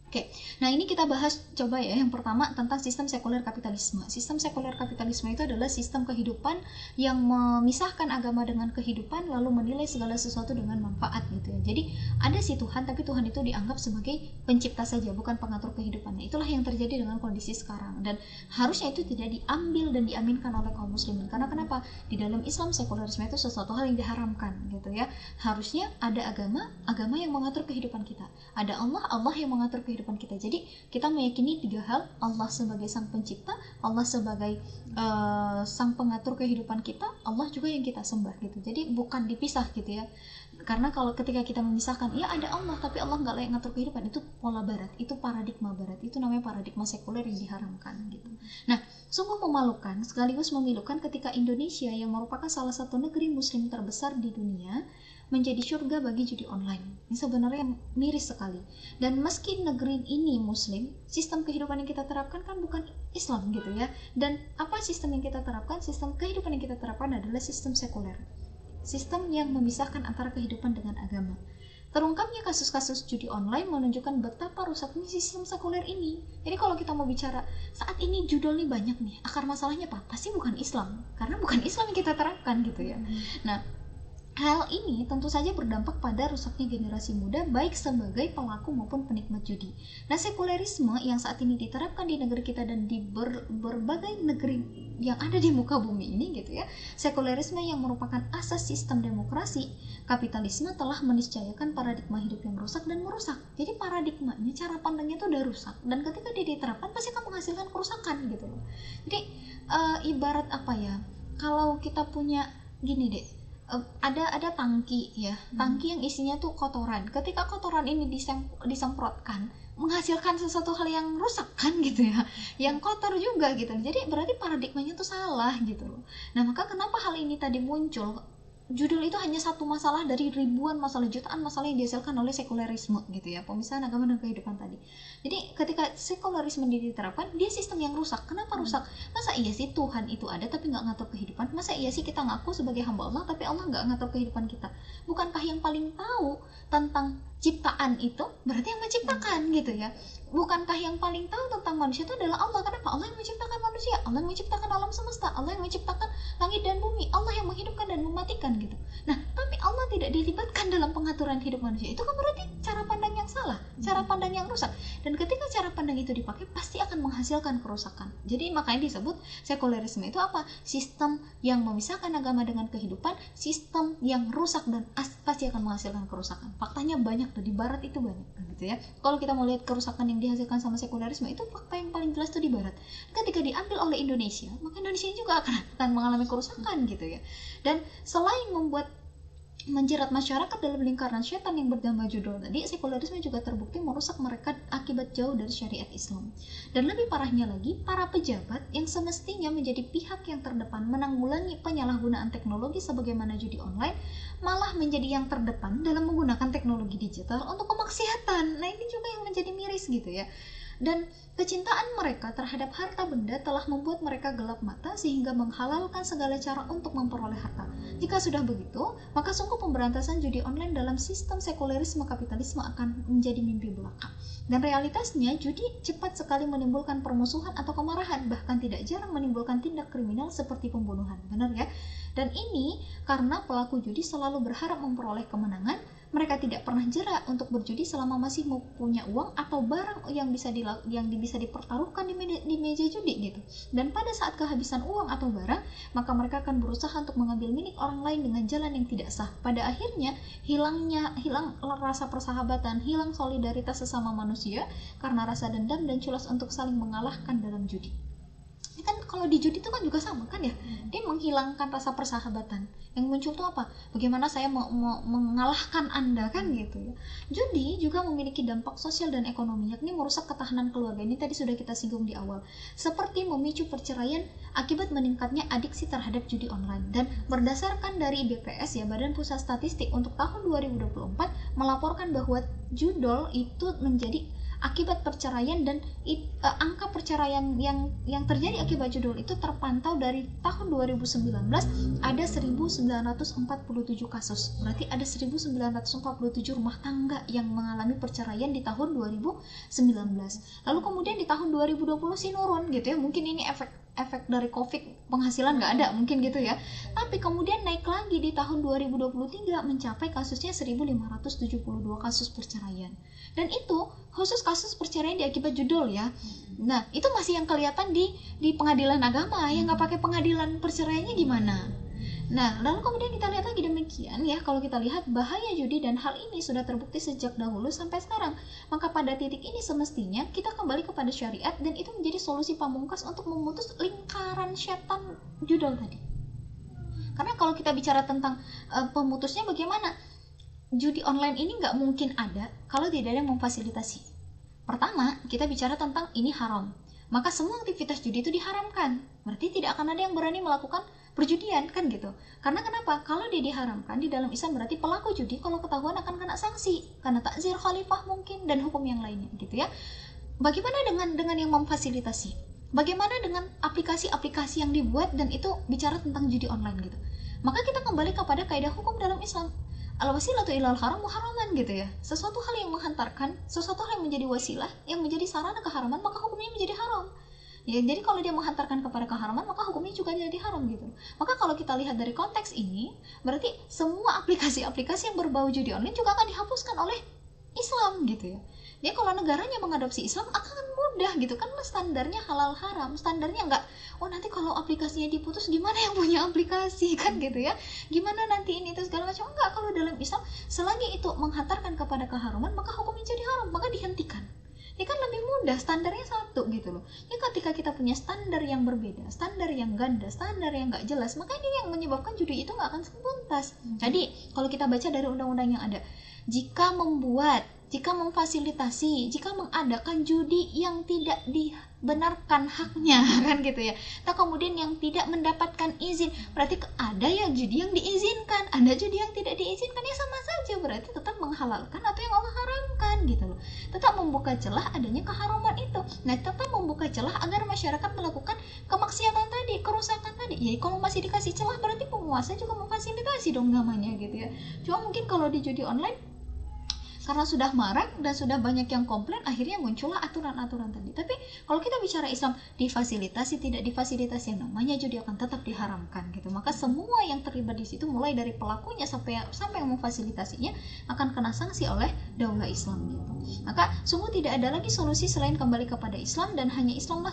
Oke, nah ini kita bahas coba ya, yang pertama tentang sistem sekuler kapitalisme. Sistem sekuler kapitalisme itu adalah sistem kehidupan yang memisahkan agama dengan kehidupan, lalu menilai segala sesuatu dengan manfaat gitu ya. Jadi ada si Tuhan, tapi Tuhan itu dianggap sebagai pencipta saja, bukan pengatur kehidupannya. Itulah yang terjadi dengan kondisi sekarang, dan harusnya itu tidak diambil dan diaminkan oleh kaum muslimin. Karena kenapa? Di dalam Islam sekulerisme itu sesuatu hal yang diharamkan gitu ya. Harusnya ada agama yang mengatur kehidupan kita. Ada Allah yang mengatur kehidupan kita. Jadi kita meyakini 3 hal: Allah sebagai sang pencipta, Allah sebagai sang pengatur kehidupan kita, Allah juga yang kita sembah gitu. Jadi bukan dipisah gitu ya. Karena kalau ketika kita memisahkan, ya ada Allah tapi Allah nggak layak ngatur kehidupan, itu pola barat, itu paradigma barat, itu namanya paradigma sekuler yang diharamkan gitu. Nah, sungguh memalukan sekaligus memilukan ketika Indonesia yang merupakan salah satu negeri muslim terbesar di dunia menjadi surga bagi judi online. Ini sebenarnya miris sekali. Dan meski negeri ini muslim, sistem kehidupan yang kita terapkan kan bukan Islam gitu ya. Dan apa sistem yang kita terapkan? Sistem kehidupan yang kita terapkan adalah sistem sekuler. Sistem yang memisahkan antara kehidupan dengan agama. Terungkapnya kasus-kasus judi online menunjukkan betapa rusaknya sistem sekuler ini. Jadi kalau kita mau bicara saat ini judul nih banyak nih, akar masalahnya apa? Pasti bukan Islam. Karena bukan Islam yang kita terapkan gitu ya. Nah, hal ini tentu saja berdampak pada rusaknya generasi muda, baik sebagai pelaku maupun penikmat judi. Nah, sekulerisme yang saat ini diterapkan di negeri kita dan di berbagai negeri yang ada di muka bumi ini gitu ya, sekulerisme yang merupakan asas sistem demokrasi kapitalisme telah meniscayakan paradigma hidup yang rusak dan merusak. Jadi paradigmanya, cara pandangnya itu udah rusak, dan ketika dia diterapkan pasti akan menghasilkan kerusakan gitu loh. Jadi ibarat apa ya, kalau kita punya gini deh, ada tangki ya, tangki yang isinya tuh kotoran. Ketika kotoran ini disemprotkan, menghasilkan sesuatu hal yang rusak kan gitu ya, yang kotor juga gitu. Jadi berarti paradigmanya tuh salah gitu loh. Nah, maka kenapa hal ini tadi muncul? Judul itu hanya satu masalah dari ribuan masalah, jutaan masalah yang dihasilkan oleh sekulerisme gitu ya, pemisahan agama dan kehidupan tadi. Jadi ketika sekulerisme diterapkan, dia sistem yang rusak. Kenapa rusak? Masa iya sih Tuhan itu ada tapi nggak ngatur kehidupan? Masa iya sih kita ngaku sebagai hamba Allah tapi Allah nggak ngatur kehidupan kita? Bukankah yang paling tahu tentang ciptaan itu berarti yang menciptakan gitu ya? Bukankah yang paling tahu tentang manusia itu adalah Allah? Kenapa? Allah yang menciptakan manusia, Allah yang menciptakan alam semesta, Allah yang menciptakan langit dan bumi, Allah yang menghidupkan dan mematikan gitu. Nah, tapi Allah tidak dilibatkan dalam pengaturan hidup manusia. Itu kan berarti cara pandang yang salah, cara pandang yang rusak. Dan ketika cara pandang itu dipakai, pasti akan menghasilkan kerusakan. Jadi makanya disebut sekulerisme itu apa? Sistem yang memisahkan agama dengan kehidupan, sistem yang rusak dan pasti akan menghasilkan kerusakan. Faktanya banyak tuh, di barat itu banyak gitu ya. Kalau kita mau lihat kerusakan yang dihasilkan sama sekulerisme, itu fakta yang paling jelas tuh di barat. Ketika diambil oleh Indonesia, maka Indonesia juga akan mengalami kerusakan gitu ya. Dan selain menjerat masyarakat dalam lingkaran setan yang bernama judul tadi, sekulerisme juga terbukti merusak mereka akibat jauh dari syariat Islam. Dan lebih parahnya lagi, para pejabat yang semestinya menjadi pihak yang terdepan menanggulangi penyalahgunaan teknologi sebagaimana judi online, malah menjadi yang terdepan dalam menggunakan teknologi digital untuk kemaksiatan. Nah, ini juga yang menjadi miris gitu ya. Dan kecintaan mereka terhadap harta benda telah membuat mereka gelap mata sehingga menghalalkan segala cara untuk memperoleh harta. Jika sudah begitu, maka sungguh pemberantasan judi online dalam sistem sekulerisme kapitalisme akan menjadi mimpi belaka. Dan realitasnya, judi cepat sekali menimbulkan permusuhan atau kemarahan, bahkan tidak jarang menimbulkan tindak kriminal seperti pembunuhan. Benar ya? Dan ini karena pelaku judi selalu berharap memperoleh kemenangan. Mereka tidak pernah jera untuk berjudi selama masih mau punya uang atau barang yang bisa dipertaruhkan di meja judi gitu. Dan pada saat kehabisan uang atau barang, maka mereka akan berusaha untuk mengambil milik orang lain dengan jalan yang tidak sah. Pada akhirnya hilang rasa persahabatan, hilang solidaritas sesama manusia karena rasa dendam dan culas untuk saling mengalahkan dalam judi. Kan kalau di judi itu kan juga sama kan ya, dia menghilangkan rasa persahabatan. Yang muncul tuh apa? Bagaimana saya mengalahkan Anda kan gitu ya. Judi juga memiliki dampak sosial dan ekonomi, yakni merusak ketahanan keluarga. Ini tadi sudah kita singgung di awal, seperti memicu perceraian akibat meningkatnya adiksi terhadap judi online. Dan berdasarkan dari BPS ya, Badan Pusat Statistik, untuk tahun 2024 melaporkan bahwa judol itu menjadi akibat perceraian dan angka perceraian yang terjadi akibat judul itu terpantau dari tahun 2019 ada 1947 kasus. Berarti ada 1947 rumah tangga yang mengalami perceraian di tahun 2019. Lalu kemudian di tahun 2020 sih nurun gitu ya. Mungkin ini efek dari Covid, penghasilan nggak ada mungkin gitu ya. Tapi kemudian naik lagi di tahun 2023 mencapai kasusnya 1572 kasus perceraian. Dan itu khusus kasus perceraian di akibat judul ya. Nah, itu masih yang kelihatan di pengadilan agama, yang nggak pakai pengadilan perceraiannya gimana? Nah, lalu kemudian kita lihat lagi demikian ya, kalau kita lihat bahaya judi dan hal ini sudah terbukti sejak dahulu sampai sekarang. Maka pada titik ini semestinya kita kembali kepada syariat dan itu menjadi solusi pamungkas untuk memutus lingkaran setan judul tadi. Karena kalau kita bicara tentang pemutusnya bagaimana? Judi online ini nggak mungkin ada kalau tidak ada yang memfasilitasi. Pertama, kita bicara tentang ini haram. Maka semua aktivitas judi itu diharamkan. Berarti tidak akan ada yang berani melakukan perjudian, kan gitu. Karena kenapa? Kalau dia diharamkan di dalam Islam berarti pelaku judi kalau ketahuan akan kena sanksi. Karena takzir khalifah mungkin dan hukum yang lainnya gitu ya. Bagaimana dengan yang memfasilitasi? Bagaimana dengan aplikasi-aplikasi yang dibuat dan itu bicara tentang judi online gitu. Maka kita kembali kepada kaidah hukum dalam Islam. Al-wasilatu ilal haram muharaman gitu ya. Sesuatu hal yang menghantarkan, sesuatu hal yang menjadi wasilah, yang menjadi sarana keharaman, maka hukumnya menjadi haram. Ya, jadi kalau dia menghantarkan kepada keharaman, maka hukumnya juga jadi haram gitu. Maka kalau kita lihat dari konteks ini, berarti semua aplikasi-aplikasi yang berbau judi online juga akan dihapuskan oleh Islam gitu ya. Jadi kalau negaranya mengadopsi Islam akan mudah gitu kan, standarnya halal haram, standarnya enggak, oh nanti kalau aplikasinya diputus gimana yang punya aplikasi kan gitu ya, gimana nanti ini itu segala macam. Enggak, kalau dalam Islam selagi itu menghantarkan kepada keharaman maka hukumnya jadi haram, maka dihentikan. Ya kan lebih mudah, standarnya satu gitu loh. Ya ketika kita punya standar yang berbeda, standar yang ganda, standar yang nggak jelas, maka ini yang menyebabkan judi itu nggak akan tuntas. Jadi kalau kita baca dari undang-undang yang ada, jika memfasilitasi, jika mengadakan judi yang tidak dibenarkan haknya kan gitu ya. Nah kemudian yang tidak mendapatkan izin, berarti ada ya judi yang diizinkan, ada judi yang tidak diizinkan, ya sama saja, berarti tetap menghalalkan apa yang Allah haramkan gitu loh. Tetap membuka celah adanya keharaman itu. Nah tetap membuka celah agar masyarakat melakukan kemaksiatan tadi, kerusakan tadi. Ya kalau masih dikasih celah berarti penguasa juga memfasilitasi dong namanya gitu ya. Cuma mungkin kalau di judi online karena sudah marak dan sudah banyak yang komplain, akhirnya muncullah aturan-aturan tadi. Tapi kalau kita bicara Islam, difasilitasi tidak difasilitasi, yang namanya judi akan tetap diharamkan gitu. Maka semua yang terlibat di situ, mulai dari pelakunya sampai yang memfasilitasinya, akan kena sanksi oleh daulah Islam gitu. Maka sungguh tidak ada lagi solusi selain kembali kepada Islam, dan hanya Islam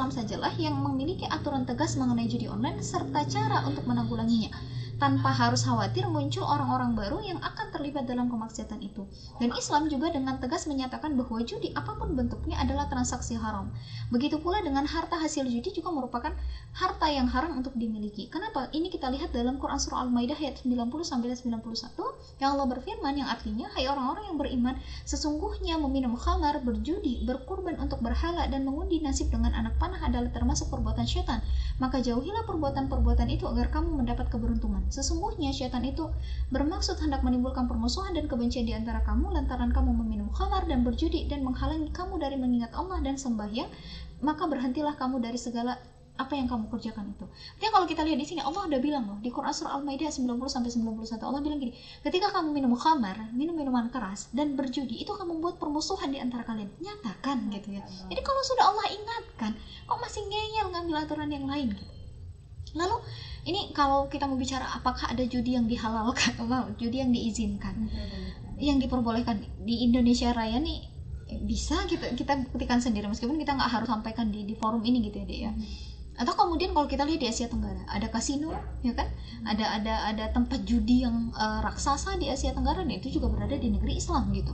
sajalah yang memiliki aturan tegas mengenai judi online serta cara untuk menanggulanginya, tanpa harus khawatir muncul orang-orang baru yang akan terlibat dalam kemaksiatan itu. Dan Islam juga dengan tegas menyatakan bahwa judi apapun bentuknya adalah transaksi haram. Begitu pula dengan harta hasil judi juga merupakan harta yang haram untuk dimiliki. Kenapa? Ini kita lihat dalam Quran surah Al-Maidah ayat 90-91 yang Allah berfirman, yang artinya, hai orang-orang yang beriman, sesungguhnya meminum khamar, berjudi, berkurban untuk berhala, dan mengundi nasib dengan anak panah adalah termasuk perbuatan syaitan. Maka jauhilah perbuatan-perbuatan itu agar kamu mendapat keberuntungan. Sesungguhnya syaitan itu bermaksud hendak menimbulkan permusuhan dan kebencian di antara kamu lantaran kamu meminum khamar dan berjudi dan menghalangi kamu dari mengingat Allah dan sembahyang, maka berhentilah kamu dari segala apa yang kamu kerjakan itu. Jadi kalau kita lihat di sini Allah udah bilang loh di Quran surah Al-Maidah 90-91 Allah bilang gini, ketika kamu minum khamar, minum minuman keras dan berjudi, itu akan membuat permusuhan di antara kalian. Nyatakan gitu ya. Jadi kalau sudah Allah ingatkan, kok masih ngeyel ngambil aturan yang lain gitu. Lalu ini kalau kita mau bicara apakah ada judi yang dihalalkan, judi yang diizinkan, yang diperbolehkan di Indonesia Raya nih, bisa kita buktikan sendiri meskipun kita nggak harus sampaikan di forum ini gitu ya Dek ya. Atau kemudian kalau kita lihat di Asia Tenggara ada kasino ya kan, ada tempat judi yang raksasa di Asia Tenggara, dan itu juga berada di negeri Islam gitu.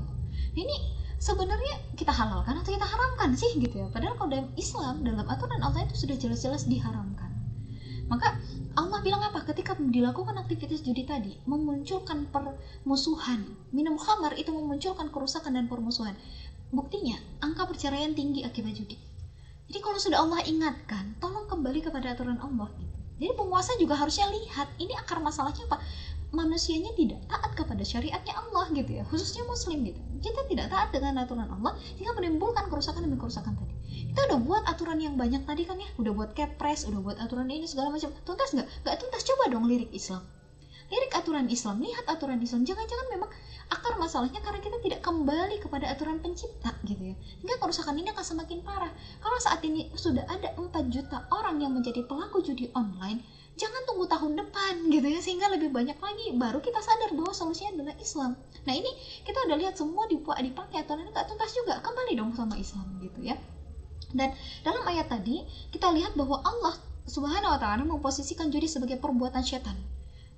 Ini sebenarnya kita halalkan atau kita haramkan sih gitu ya, padahal kalau dalam Islam, dalam aturan Allah itu sudah jelas-jelas diharamkan. Maka Allah bilang apa? Ketika dilakukan aktivitas judi tadi memunculkan permusuhan, minum khamar itu memunculkan kerusakan dan permusuhan. Buktinya angka perceraian tinggi akibat judi. Jadi kalau sudah Allah ingatkan, tolong kembali kepada aturan Allah gitu. Jadi penguasa juga harusnya lihat ini akar masalahnya apa. manusianya tidak taat kepada syariatnya Allah gitu ya, khususnya muslim gitu. Kita tidak taat dengan aturan Allah sehingga menimbulkan kerusakan demi kerusakan tadi. Kita udah buat aturan yang banyak tadi kan ya, udah buat kepres, udah buat aturan ini segala macam. Tuntas nggak? Nggak tuntas. Coba dong lirik Islam. Lirik aturan Islam, lihat aturan Islam. Jangan-jangan memang akar masalahnya karena kita tidak kembali kepada aturan pencipta gitu ya. Hingga kerusakan ini akan semakin parah. Kalau saat ini sudah ada 4 juta orang yang menjadi pelaku judi online, jangan tunggu tahun depan gitu ya, sehingga lebih banyak lagi baru kita sadar bahwa solusinya adalah Islam. Nah ini kita udah lihat semua dipakai aturan ini nggak tuntas juga, kembali dong sama Islam gitu ya. Dan dalam ayat tadi kita lihat bahwa Allah Subhanahu wa taala memposisikan judi sebagai perbuatan setan.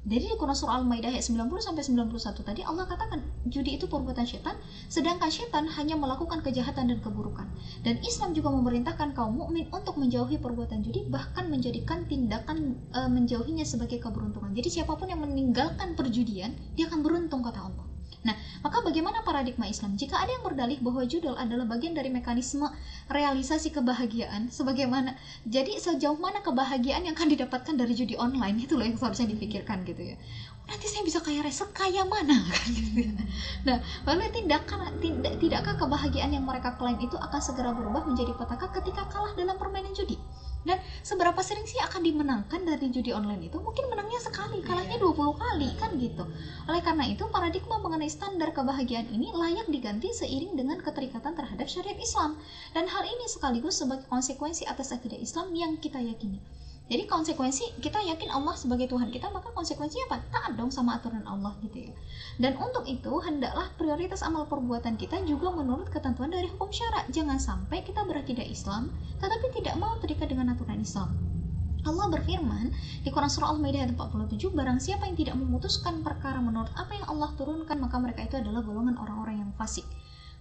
Jadi di Quran surah Al-Maidah ayat 90 sampai 91 tadi Allah katakan judi itu perbuatan setan, sedangkan setan hanya melakukan kejahatan dan keburukan. Dan Islam juga memerintahkan kaum mukmin untuk menjauhi perbuatan judi, bahkan menjadikan tindakan menjauhinya sebagai keberuntungan. Jadi siapapun yang meninggalkan perjudian, dia akan beruntung kata Allah. Nah, maka bagaimana paradigma Islam? Jika ada yang berdalih bahwa judul adalah bagian dari mekanisme realisasi kebahagiaan, sebagaimana, jadi sejauh mana kebahagiaan yang akan didapatkan dari judi online, itu loh yang seharusnya dipikirkan gitu ya. Nanti saya bisa kaya mana kan gitu ya. Nah, lalu tidakkah kebahagiaan yang mereka klaim itu akan segera berubah menjadi petaka ketika kalah dalam permainan judi? Dan seberapa sering sih akan dimenangkan dari judi online itu? Mungkin menangnya sekali, kalahnya 20 kali kan gitu. Oleh karena itu, paradigma mengenai standar kebahagiaan ini layak diganti seiring dengan keterikatan terhadap syariat Islam. Dan hal ini sekaligus sebagai konsekuensi atas akidah Islam yang kita yakini. Jadi konsekuensi, kita yakin Allah sebagai Tuhan kita, maka konsekuensinya apa? Taat dong sama aturan Allah gitu ya. Dan untuk itu, hendaklah prioritas amal perbuatan kita juga menurut ketentuan dari hukum syara. Jangan sampai kita berakidah Islam, tetapi tidak mau terikat dengan aturan Islam. Allah berfirman di Quran surah Al-Maidah ayat 47, barang siapa yang tidak memutuskan perkara menurut apa yang Allah turunkan, maka mereka itu adalah golongan orang-orang yang fasik.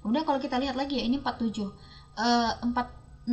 Kemudian kalau kita lihat lagi ya, ini 47, 45,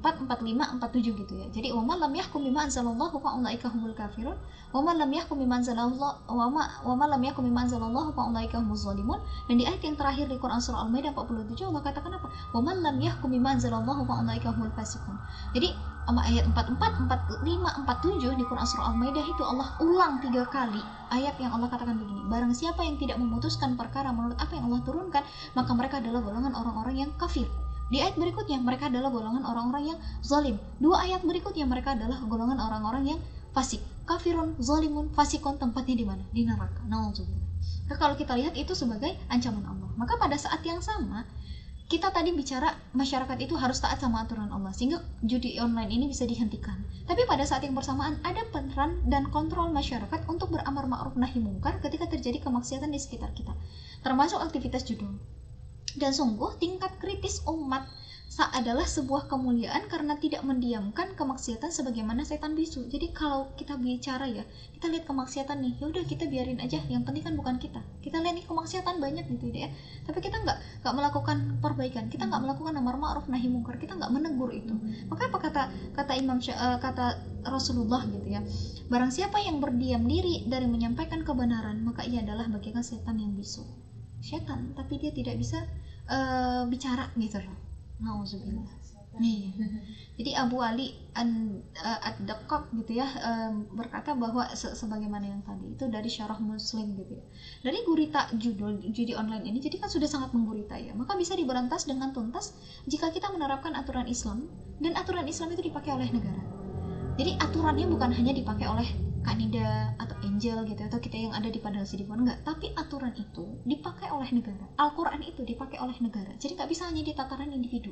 47 gitu ya. Jadi wa lam yahkum bima anzalallahu fa ulaika humul kafirun wa lam yahkum bima anzalallahu wa lam yahkum bima anzalallahu fa ulaika humuz zalimun. Dan di ayat yang terakhir di Quran surah Al-Maidah 47 Allah katakan apa? Wa lam yahkum bima anzalallahu fa ulaika humul fasiqun. Jadi ayat 44, 45, 47 di Quran surah Al-Maidah itu Allah ulang 3 kali ayat yang Allah katakan begini, barang siapa yang tidak memutuskan perkara menurut apa yang Allah turunkan, maka mereka adalah golongan orang-orang yang kafir. Di ayat berikutnya mereka adalah golongan orang-orang yang zalim. 2 ayat berikutnya mereka adalah golongan orang-orang yang fasik. Kafirun, zalimun, fasikun, tempatnya di mana? Di neraka. Nauzubillah. Nah, kalau kita lihat itu sebagai ancaman Allah, maka pada saat yang sama kita tadi bicara masyarakat itu harus taat sama aturan Allah sehingga judi online ini bisa dihentikan. Tapi pada saat yang bersamaan ada peran dan kontrol masyarakat untuk beramar ma'ruf nahi mungkar ketika terjadi kemaksiatan di sekitar kita, termasuk aktivitas judi. Dan sungguh tingkat kritis umat adalah sebuah kemuliaan karena tidak mendiamkan kemaksiatan sebagaimana setan bisu. Jadi kalau kita bicara ya, kita lihat kemaksiatan nih, ya udah kita biarin aja. Yang penting kan bukan kita. Kita lihat nih kemaksiatan banyak gitu ya. Tapi kita nggak melakukan perbaikan, kita nggak melakukan amar ma'ruf nahi mungkar, kita nggak menegur itu. Maka apa kata Rasulullah gitu ya. Barang siapa yang berdiam diri dari menyampaikan kebenaran, maka ia adalah bagaikan setan yang bisu. Setan, tapi dia tidak bisa bicara gitu loh. Nauzubillah. Nih. Jadi Abu Ali Ad-Daqqaq gitu ya berkata bahwa sebagaimana yang tadi itu dari Syarah Muslim gitu ya. Dari gurita judul judi online ini jadi kan sudah sangat menggurita ya. Maka bisa diberantas dengan tuntas jika kita menerapkan aturan Islam, dan aturan Islam itu dipakai oleh negara. Jadi aturannya bukan hanya dipakai oleh Kak Nida atau Angel gitu atau kita yang ada di Padang Sidifon, enggak, tapi aturan itu dipakai oleh negara. Al-Quran itu dipakai oleh negara. Jadi nggak bisa hanya di tataran individu.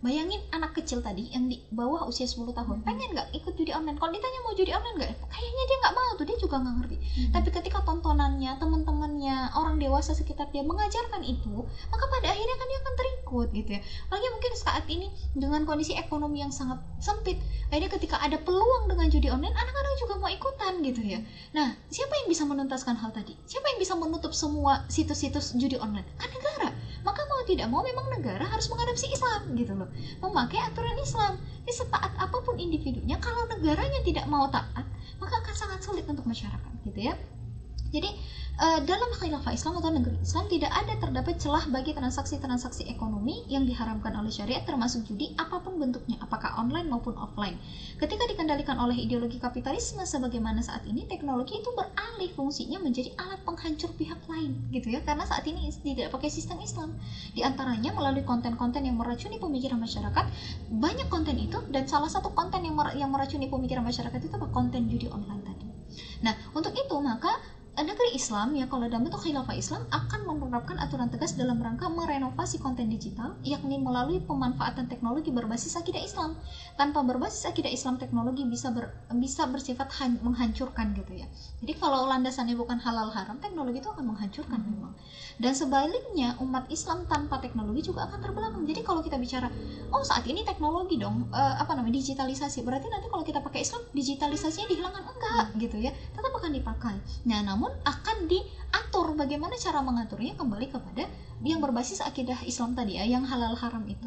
Bayangin anak kecil tadi yang di bawah usia 10 tahun pengen nggak ikut judi online. Kalau ditanya mau judi online nggak, kayaknya dia nggak mau tuh, dia juga nggak ngerti. Tapi ketika tontonannya, teman-temannya, orang dewasa sekitar dia mengajarkan itu, maka pada akhirnya kan dia akan terikut gitu ya. Apalagi mungkin saat ini dengan kondisi ekonomi yang sangat sempit, akhirnya ketika ada peluang dengan judi online, anak-anak juga mau ikutan gitu ya. Nah, siapa yang bisa menuntaskan hal tadi? Siapa yang bisa menutup semua situs-situs judi online? Kan negara. Maka mau tidak mau memang negara harus mengadopsi Islam gitu loh, memakai aturan Islam. Jadi setaat apapun individunya, kalau negaranya tidak mau taat, maka akan sangat sulit untuk masyarakat gitu ya. Jadi dalam khilafah Islam atau negeri Islam tidak ada terdapat celah bagi transaksi-transaksi ekonomi yang diharamkan oleh syariat, termasuk judi apapun bentuknya, apakah online maupun offline. Ketika dikendalikan oleh ideologi kapitalisme sebagaimana saat ini, teknologi itu beralih fungsinya menjadi alat penghancur pihak lain, gitu ya. Karena saat ini tidak pakai sistem Islam. Di antaranya melalui konten-konten yang meracuni pemikiran masyarakat, banyak konten itu, dan salah satu konten yang meracuni pemikiran masyarakat itu apa? Konten judi online tadi. Nah, untuk itu maka negeri Islam ya, kalau dalam bentuk khilafah Islam, akan menerapkan aturan tegas dalam rangka merenovasi konten digital, yakni melalui pemanfaatan teknologi berbasis akidah Islam. Tanpa berbasis akidah Islam, teknologi bisa bersifat menghancurkan, gitu ya. Jadi kalau landasannya bukan halal haram, teknologi itu akan menghancurkan memang. Dan sebaliknya, umat Islam tanpa teknologi juga akan terbelakang. Jadi kalau kita bicara, oh saat ini teknologi dong, digitalisasi, berarti nanti kalau kita pakai Islam, digitalisasinya dihilangkan? Enggak, gitu ya, tetap akan dipakai. Nah, namun akan diatur bagaimana cara mengaturnya kembali kepada yang berbasis akidah Islam tadi ya, yang halal haram itu.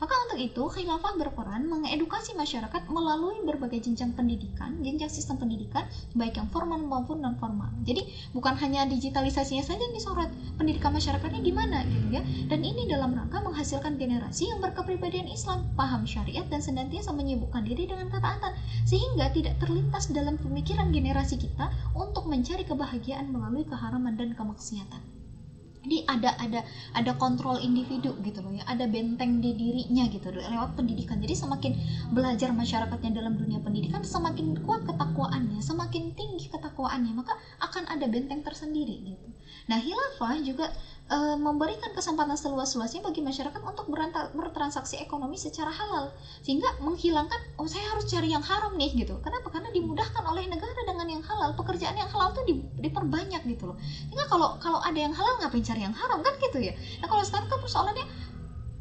Maka untuk itu khilafah berperan mengedukasi masyarakat melalui berbagai jenjang pendidikan, jenjang sistem pendidikan, baik yang formal maupun non formal. Jadi bukan hanya digitalisasinya saja yang disorot, pendidikan masyarakatnya gimana, gitu ya. Dan ini dalam rangka menghasilkan generasi yang berkepribadian Islam, paham syariat, dan senantiasa menyibukkan diri dengan ketaatan, sehingga tidak terlintas dalam pemikiran generasi kita untuk mencari kebahagiaan melalui keharaman dan kemaksiatan. Jadi ada kontrol individu gitu loh ya, ada benteng di dirinya gitu loh, lewat pendidikan. Jadi semakin belajar masyarakatnya dalam dunia pendidikan, semakin kuat ketakwaannya, semakin tinggi ketakwaannya, maka akan ada benteng tersendiri gitu. Nah, khilafah juga memberikan kesempatan seluas-luasnya bagi masyarakat untuk bertransaksi ekonomi secara halal, sehingga menghilangkan, oh saya harus cari yang haram nih gitu. Kenapa? Karena dimudahkan oleh negara dengan yang halal, pekerjaan yang halal tuh diperbanyak gitu loh. Sehingga kalau ada yang halal, ngapain cari yang haram, kan gitu ya. Nah, kalau sekarang kan persoalannya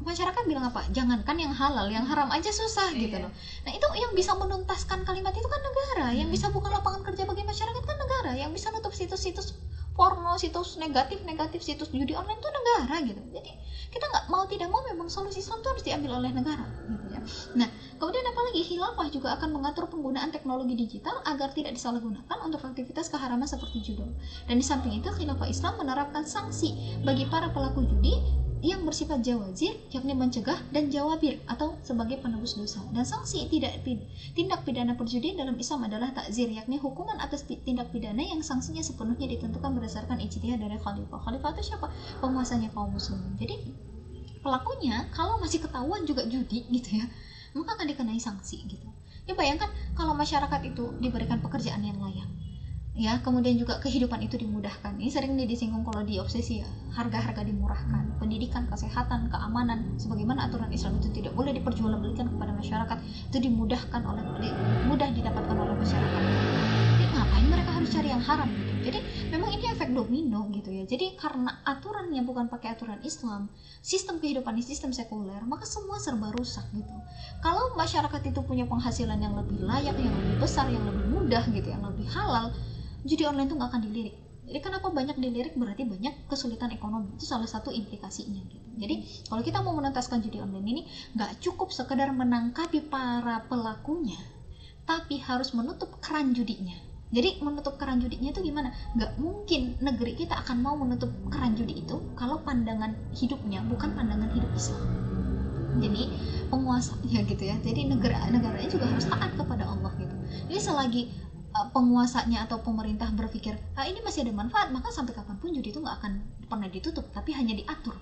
masyarakat bilang apa? Jangankan yang halal, yang haram aja susah gitu loh. Nah, itu yang bisa menuntaskan kalimat itu kan negara, yang bisa buka lapangan kerja bagi masyarakat kan negara, yang bisa nutup situs-situs porno, situs negatif, situs judi online itu negara gitu. Jadi kita nggak mau tidak mau memang solusi Islam itu harus diambil oleh negara gitu ya. Nah, kemudian apalagi khilafah juga akan mengatur penggunaan teknologi digital agar tidak disalahgunakan untuk aktivitas keharaman seperti judi. Dan di samping itu khilafah Islam menerapkan sanksi bagi para pelaku judi yang bersifat jawazir, yakni mencegah, dan jawabir atau sebagai penebus dosa. Dan sanksi tindak pidana perjudian dalam Islam adalah takzir, yakni hukuman atas tindak pidana yang sanksinya sepenuhnya ditentukan berdasarkan ijtihad dari khalifah. Khalifah itu siapa? Penguasanya kaum muslimin. Jadi pelakunya kalau masih ketahuan juga judi gitu ya, maka akan dikenai sanksi gitu. Ya bayangkan kalau masyarakat itu diberikan pekerjaan yang layak, ya, kemudian juga kehidupan itu dimudahkan. Ini sering disinggung kalau di obsesi ya, harga-harga dimurahkan, pendidikan, kesehatan, keamanan, sebagaimana aturan Islam itu tidak boleh diperjualbelikan kepada masyarakat, itu mudah didapatkan oleh masyarakat. Jadi ngapain mereka harus cari yang haram gitu? Jadi memang ini efek domino gitu ya. Jadi karena aturannya bukan pakai aturan Islam, sistem kehidupan ini sistem sekuler, maka semua serba rusak gitu. Kalau masyarakat itu punya penghasilan yang lebih layak, yang lebih besar, yang lebih mudah gitu, yang lebih halal, judi online itu nggak akan dilirik. Jadi kenapa banyak dilirik? Berarti banyak kesulitan ekonomi. Itu salah satu implikasinya gitu. Jadi kalau kita mau menuntaskan judi online ini, nggak cukup sekedar menangkapi para pelakunya, tapi harus menutup keran judinya. Jadi menutup keran judinya itu gimana? Nggak mungkin negeri kita akan mau menutup keran judi itu kalau pandangan hidupnya bukan pandangan hidup Islam. Jadi penguasanya gitu ya. Jadi negaranya juga harus taat kepada Allah gitu. Jadi selagi penguasanya atau pemerintah berpikir ini masih ada manfaat, maka sampai kapanpun judi itu nggak akan pernah ditutup, tapi hanya diatur.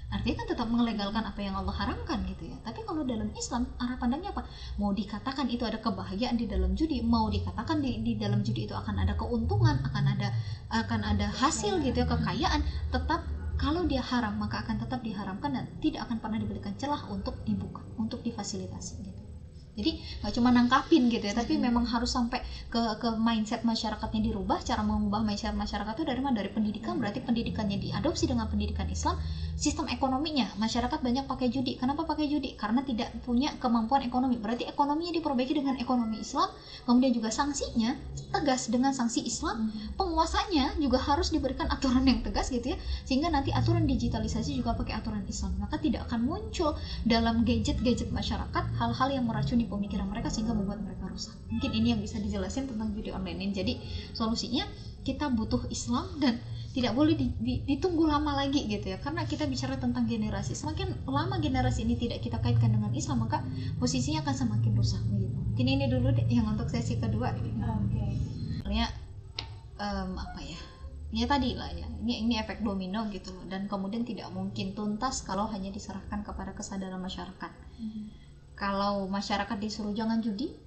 Artinya kan tetap melegalkan apa yang Allah haramkan gitu ya. Tapi kalau dalam Islam arah pandangnya apa? Mau dikatakan itu ada kebahagiaan di dalam judi, mau dikatakan di dalam judi itu akan ada keuntungan, akan ada hasil gitu ya, kekayaan, tetap kalau dia haram maka akan tetap diharamkan dan tidak akan pernah diberikan celah untuk dibuka, untuk difasilitasi gitu. Jadi nggak cuma nangkapin gitu ya, tapi memang harus sampai ke mindset masyarakatnya dirubah. Cara mengubah mindset masyarakat itu dari mana? Dari pendidikan. Berarti pendidikannya diadopsi dengan pendidikan Islam. Sistem ekonominya, masyarakat banyak pakai judi. Kenapa pakai judi? Karena tidak punya kemampuan ekonomi. Berarti ekonominya diperbaiki dengan ekonomi Islam. Kemudian juga sanksinya tegas dengan sanksi Islam. Penguasanya juga harus diberikan aturan yang tegas gitu ya, sehingga nanti aturan digitalisasi juga pakai aturan Islam. Maka tidak akan muncul dalam gadget masyarakat hal-hal yang meracuni di pemikiran mereka sehingga membuat mereka rusak. Mungkin ini yang bisa dijelasin tentang judi online ini. Jadi solusinya kita butuh Islam dan tidak boleh ditunggu lama lagi gitu ya, karena kita bicara tentang generasi. Semakin lama generasi ini tidak kita kaitkan dengan Islam, maka posisinya akan semakin rusak gitu. Mungkin ini dulu deh yang untuk sesi kedua. Soalnya apa ya? Ya tadi lah ya, ini efek domino gitu loh, dan kemudian tidak mungkin tuntas kalau hanya diserahkan kepada kesadaran masyarakat. Kalau masyarakat disuruh jangan judi,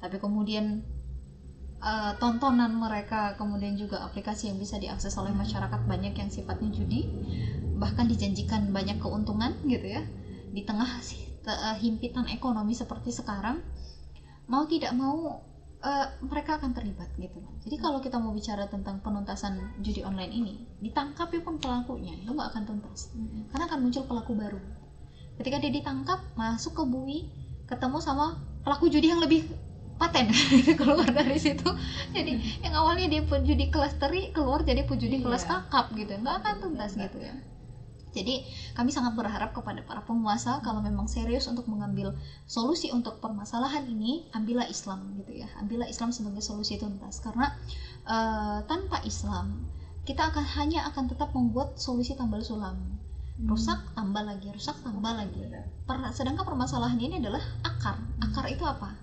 tapi kemudian tontonan mereka, kemudian juga aplikasi yang bisa diakses oleh masyarakat banyak yang sifatnya judi, bahkan dijanjikan banyak keuntungan gitu ya, di tengah himpitan ekonomi seperti sekarang, mau tidak mau mereka akan terlibat gitu. Jadi kalau kita mau bicara tentang penuntasan judi online ini, ditangkap pun pelakunya itu nggak akan tuntas, karena akan muncul pelaku baru. Ketika dia ditangkap, masuk ke bui, ketemu sama pelaku judi yang lebih paten keluar dari situ. Jadi yang awalnya dia pejudi kelas teri, keluar jadi pejudi kelas kakap gitu, nggak akan tuntas gitu ya. Jadi kami sangat berharap kepada para penguasa, kalau memang serius untuk mengambil solusi untuk permasalahan ini, ambillah Islam gitu ya, ambillah Islam sebagai solusi tuntas. Karena tanpa Islam kita hanya akan tetap membuat solusi tambal sulam, rusak tambah lagi, rusak tambah lagi. Sedangkan permasalahan ini adalah akar. Akar itu apa?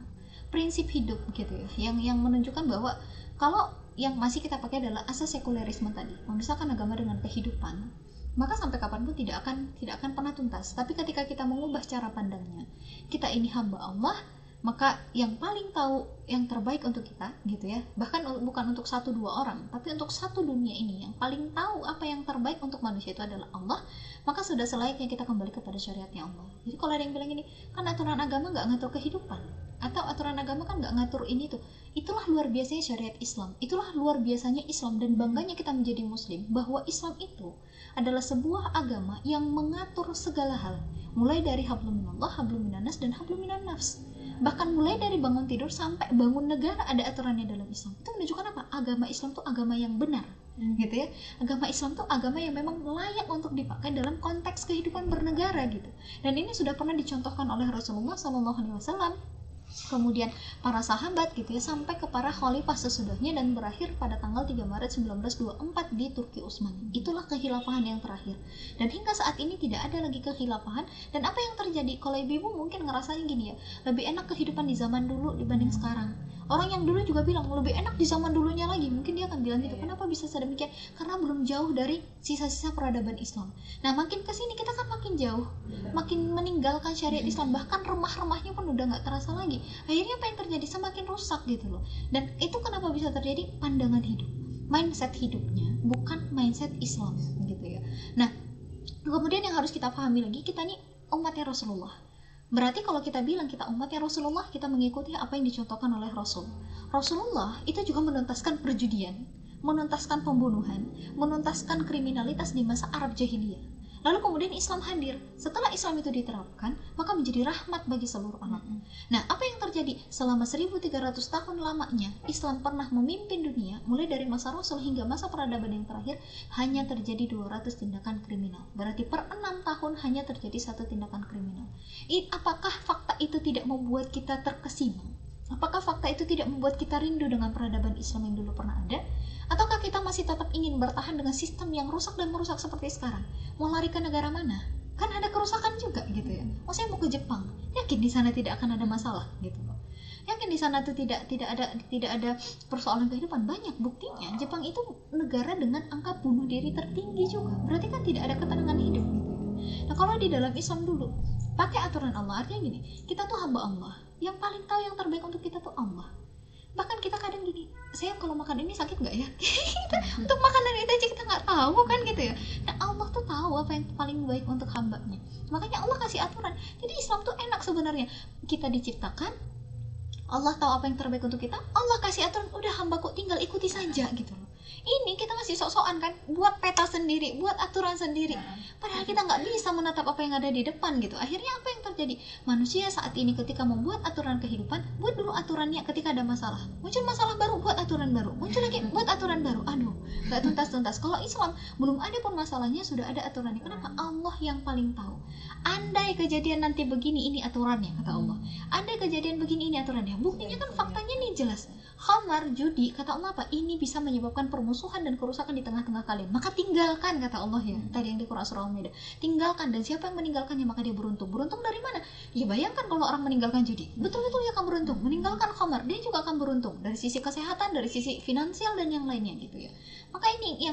Prinsip hidup gitu ya, yang menunjukkan bahwa kalau yang masih kita pakai adalah asas sekulerisme tadi, memisahkan agama dengan kehidupan, maka sampai kapanpun tidak akan pernah tuntas. Tapi ketika kita mengubah cara pandangnya, kita ini hamba Allah, maka yang paling tahu yang terbaik untuk kita gitu ya, bahkan bukan untuk 1-2 orang, tapi untuk satu dunia ini, yang paling tahu apa yang terbaik untuk manusia itu adalah Allah. Maka sudah selayaknya kita kembali kepada syariatnya Allah. Jadi kalau ada yang bilang ini, kan aturan agama nggak ngatur kehidupan, atau aturan agama kan nggak ngatur ini tuh, itulah luar biasanya syariat Islam, itulah luar biasanya Islam, dan bangganya kita menjadi muslim bahwa Islam itu adalah sebuah agama yang mengatur segala hal, mulai dari hablum minallah, hablum minanas, dan hablum minan nafs. Bahkan mulai dari bangun tidur sampai bangun negara ada aturannya dalam Islam. Itu menunjukkan apa? Agama Islam itu agama yang benar, gitu ya. Agama Islam itu agama yang memang layak untuk dipakai dalam konteks kehidupan bernegara gitu. Dan ini sudah pernah dicontohkan oleh Rasulullah SAW, kemudian para sahabat gitu ya, sampai ke para khalifah sesudahnya, dan berakhir pada tanggal 3 Maret 1924 di Turki Utsmani. Itulah kekhilafahan yang terakhir, dan hingga saat ini tidak ada lagi kekhilafahan. Dan apa yang terjadi? Kalau ibu-ibu mungkin ngerasain gini ya, lebih enak kehidupan di zaman dulu dibanding sekarang. Orang yang dulu juga bilang lebih enak di zaman dulunya lagi, mungkin dia akan bilang gitu. Kenapa bisa sedemikian? Karena belum jauh dari sisa-sisa peradaban Islam. Nah makin kesini kita kan makin jauh, makin meninggalkan syariat Islam, bahkan remah-remahnya pun udah nggak terasa lagi. Akhirnya apa yang terjadi? Semakin rusak gitu loh. Dan itu kenapa bisa terjadi? Pandangan hidup, mindset hidupnya, bukan mindset Islam gitu ya. Nah kemudian yang harus kita pahami lagi, kita nih umatnya Rasulullah. Berarti kalau kita bilang kita umatnya Rasulullah, kita mengikuti apa yang dicontohkan oleh Rasul. Rasulullah itu juga menuntaskan perjudian, menuntaskan pembunuhan, menuntaskan kriminalitas di masa Arab Jahiliyah. Lalu kemudian Islam hadir. Setelah Islam itu diterapkan, maka menjadi rahmat bagi seluruh alam. Nah, apa yang terjadi? Selama 1300 tahun lamanya Islam pernah memimpin dunia, mulai dari masa Rasul hingga masa peradaban yang terakhir, hanya terjadi 200 tindakan kriminal. Berarti per 6 tahun hanya terjadi 1 tindakan kriminal. Apakah fakta itu tidak membuat kita terkesima? Apakah fakta itu tidak membuat kita rindu dengan peradaban Islam yang dulu pernah ada? Ataukah kita masih tetap ingin bertahan dengan sistem yang rusak dan merusak seperti sekarang? Mau lari ke negara mana? Kan ada kerusakan juga gitu ya. Oh, saya mau ke Jepang, yakin di sana tidak akan ada masalah gitu loh. Yakin di sana tuh tidak ada persoalan kehidupan. Banyak buktinya. Jepang itu negara dengan angka bunuh diri tertinggi juga. Berarti kan tidak ada ketenangan hidup gitu. Nah kalau di dalam Islam dulu pakai aturan Allah, artinya gini, kita tuh hamba Allah, yang paling tahu yang terbaik untuk kita tuh Allah. Bahkan kita kadang gini, saya kalau makan ini sakit nggak ya? Untuk makanan itu aja kita nggak tahu kan gitu ya. Nah Allah tuh tahu apa yang paling baik untuk hambanya. Makanya Allah kasih aturan. Jadi Islam tuh enak sebenarnya. Kita diciptakan, Allah tahu apa yang terbaik untuk kita, Allah kasih aturan, udah hambaku tinggal ikuti saja gitu loh. Ini kita masih sok-sokan kan, buat peta sendiri, buat aturan sendiri, padahal kita nggak bisa menatap apa yang ada di depan gitu. Akhirnya apa yang terjadi? Manusia saat ini ketika membuat aturan kehidupan, buat dulu aturannya, ketika ada masalah, muncul masalah baru, buat aturan baru, muncul lagi, buat aturan baru. Aduh, nggak tuntas-tuntas. Kalau Islam belum ada pun masalahnya, sudah ada aturannya. Kenapa? Allah yang paling tahu. Andai kejadian nanti begini, ini aturannya, kata Allah. Andai kejadian begini, ini aturannya. Buktinya kan faktanya nih jelas. Khamar, judi, kata Allah apa? Ini bisa menyebabkan permusuhan dan kerusakan di tengah-tengah kalian. Maka tinggalkan, kata Allah ya. Tadi yang di Quran surah Al-Maidah. Tinggalkan, dan siapa yang meninggalkannya maka dia beruntung. Beruntung dari mana? Ya bayangkan kalau orang meninggalkan judi, betul-betul dia akan beruntung. Meninggalkan khamar, dia juga akan beruntung. Dari sisi kesehatan, dari sisi finansial dan yang lainnya gitu ya. Maka ini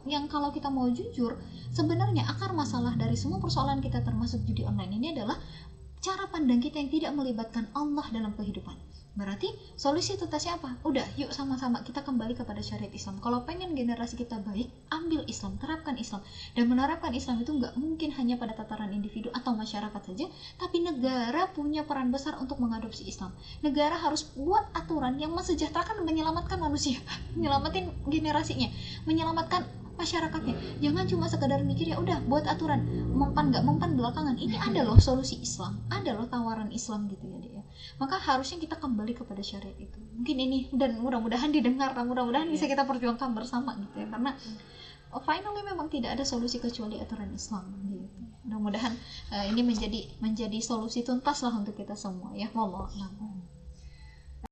yang kalau kita mau jujur, sebenarnya akar masalah dari semua persoalan kita termasuk judi online ini adalah cara pandang kita yang tidak melibatkan Allah dalam kehidupan. Berarti solusi tuntasnya apa? Udah, yuk sama-sama kita kembali kepada syariat Islam. Kalau pengen generasi kita baik, ambil Islam, terapkan Islam. Dan menerapkan Islam itu nggak mungkin hanya pada tataran individu atau masyarakat saja, tapi negara punya peran besar untuk mengadopsi Islam. Negara harus buat aturan yang mensejahterakan dan menyelamatkan manusia, menyelamatin generasinya, menyelamatkan masyarakatnya. Jangan cuma sekedar mikir ya udah buat aturan, mempan nggak mempan belakangan. Ini ada loh solusi Islam, ada loh tawaran Islam gitu ya dia. Maka harusnya kita kembali kepada syariat itu. Mungkin ini, dan mudah-mudahan didengar, mudah-mudahan bisa kita perjuangkan bersama gitu ya. Karena finally memang tidak ada solusi kecuali aturan Islam gitu. Mudah-mudahan ini menjadi solusi tuntas lah untuk kita semua ya. Wallahu a'lam.